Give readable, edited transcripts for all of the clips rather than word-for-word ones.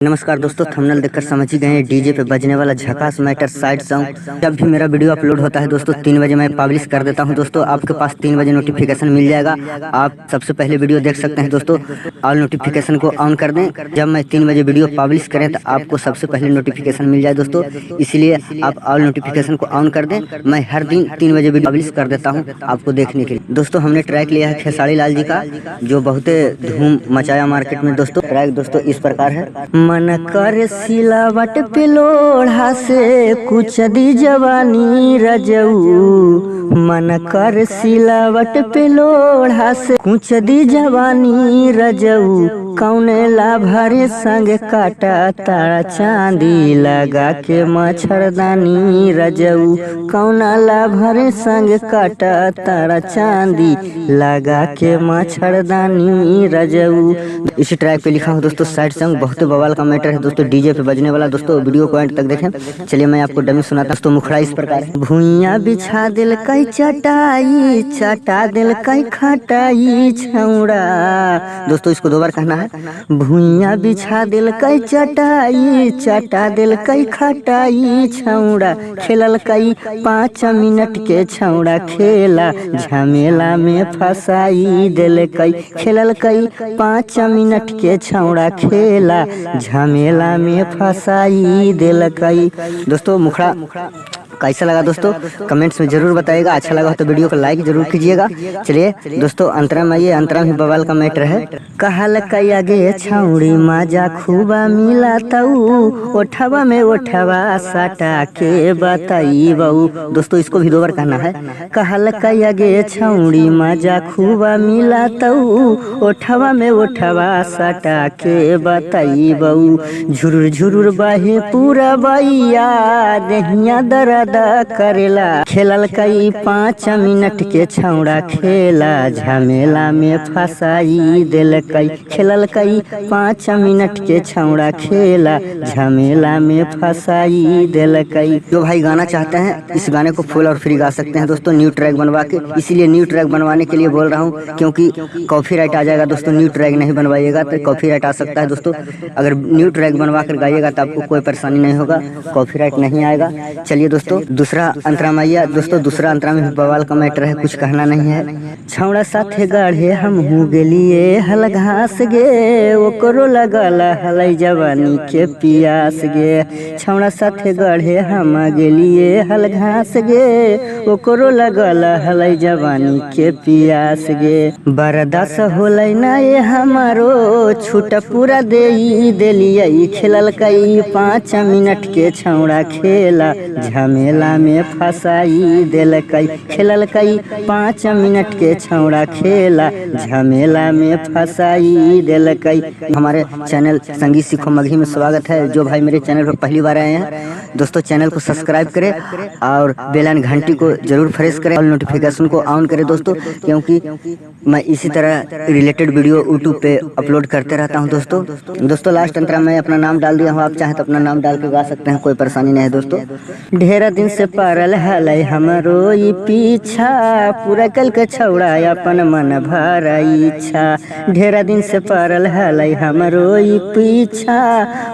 नमस्कार दोस्तों, थंबनेल देखकर समझ ही गए हैं डीजे पे बजने वाला झकास मैटर साइड सॉन्ग। जब भी मेरा वीडियो अपलोड होता है दोस्तों 3 बजे मैं पब्लिश कर देता हूं दोस्तों। आपके पास 3 बजे नोटिफिकेशन मिल जाएगा। आप सबसे पहले वीडियो देख सकते हैं दोस्तों। ऑल नोटिफिकेशन को ऑन कर दें। जब मैं 3 बजे वीडियो पब्लिश करें तो आपको सबसे पहले नोटिफिकेशन मिल जाए दोस्तों। इसलिए आप ऑल नोटिफिकेशन को ऑन कर दें। मैं हर दिन 3 बजे वीडियो पब्लिश कर देता हूँ आपको देखने के लिए। दोस्तों हमने ट्रैक लिया है खेसारी लाल जी का, जो बहुत धूम मचाया मार्केट में दोस्तों। ट्रैक दोस्तों इस प्रकार है। मन कर सिलावट पे लोढ़ा से कुछ दी जवानी रजऊ। मन कर सिलावट पे लोढ़ा से कुछ दी जवानी रजऊ। कौने लाभरे संग काटा तारा चांदी लगा के मच्छरदानी रजऊ। कौना लाभरे संग काटा तारा चांदी लगा के मच्छरदानी रजऊ। इसी ट्रैक पे लिखा हूँ दोस्तों साइड सॉन्ग। बहुत बवाल का मैटर है दोस्तों, डीजे पे बजने वाला दोस्तों। वीडियो को एंड तक देखें। चलिए मैं आपको डमी सुनाता हूँ दोस्तों। मुखड़ा इस प्रकार है। भुइयां बिछा दिल कई चटाई, चटा दिल कई खटाई छौड़ा। दोस्तों इसको 2 बार कहना है। भुइयां बिछा दिल कई चटाई, चटा दिल कई खटाई छौड़ा। खेलल कई 5 मिनट के छौड़ा खेला झमेला में फसाई दिल कई। खेलल कई 5 मिनट के छौड़ा खेला झमेला में फसाई दिल कई। दोस्तों मुखड़ा कैसा लगा दोस्तों कमेंट्स में जरूर बताइएगा। अच्छा लगा तो वीडियो को लाइक जरूर कीजिएगा। चलिए दोस्तों अंतरा में, ये अंतरा भी बवाल का मैटर है। कहल कई आगे छौड़ी माजा खूबा मिला तऊ, ओठवा में ओठवा सटा के बताई बऊ। दोस्तों इसको भी 2 बार कहना है। कहल कई आगे छौड़ी माजा खूबा मिला तऊ, ओठवा में ओठवा सटा के बताई बऊ। झुरुर झुरुर बाहे पूरा बैया देहिया दर्द करेला। खेलल कई 5 मिनट के छौड़ा खेला झमेला में फसाई दिल कई। खेलल कई 5 मिनट के छौड़ा खेला झमेला में फसाई दिल कई। जो भाई गाना चाहते हैं इस गाने को फुल और फ्री गा सकते हैं दोस्तों, न्यू ट्रैक बनवा के। इसीलिए न्यू ट्रैक बनवाने के लिए बोल रहा हूँ, क्योंकि कॉपीराइट आ जाएगा दोस्तों। न्यू ट्रैक नहीं बनवाइएगा तो कॉपीराइट आ सकता है दोस्तों। अगर न्यू ट्रैक बनवा कर गाइएगा तो आपको कोई परेशानी नहीं होगा, कॉपीराइट नहीं आएगा। चलिए दोस्तों दूसरा अंतरा मैया दोस्तों, दूसरा अंतरा में बवाल का मैटर है, कुछ कहना नहीं है। छौड़ा साथे गाढ़े हम हूँ गेलिए हल घास गे, ओकरो लगल हलई जवानी के पियास गे। छौड़ा साथे गाढ़े हम गेलिए हल घास गे, ओकरो लगल हलई जवानी के पियास गे। बर्दाश्त होलै ना ये हमारो छूट पूरा देई देलिए। खेलल कई 5 मिनट के छौड़ा खेला झमेला में फसाई दिल कई। खेलल कई 5 मिनट के छौड़ा खेला झमेला में फसाई दिल कई। हमारे चैनल संगीत सीखो मगही में स्वागत है। जो भाई मेरे चैनल पर पहली बार आए हैं दोस्तों, चैनल को सब्सक्राइब करें और बेल आइकन घंटी को जरूर प्रेस करें और नोटिफिकेशन को ऑन करें दोस्तों, क्योंकि मैं इसी तरह रिलेटेड वीडियो यूट्यूब पे अपलोड करते रहता हूं दोस्तों। लास्ट अंतरा मैं अपना नाम डाल दिया हूं, आप चाहें तो अपना नाम डाल के गा सकते हैं, कोई परेशानी नहीं है दोस्तों। ढेर दिन से पारल हलै हमरो ई पीछा, पूरा कल के छौड़ा अपन मन भरा इच्छा। ढेर दिन से पारल हलै हमरो ई पीछा,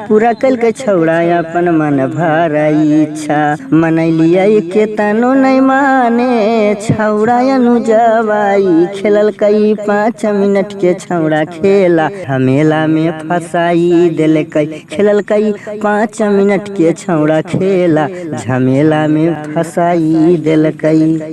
पूरा कल के छौड़ा अपन मन भरा इच्छा। मनैलिया के तनो नहीं माने छौड़ा अनुजवाई। खेलल कई 5 मिनट के छौड़ा खेला झमेला में फसाई दिल कई। खेलल कई 5 मिनट के छौड़ा खेला झमेला में फसाई दिल कई।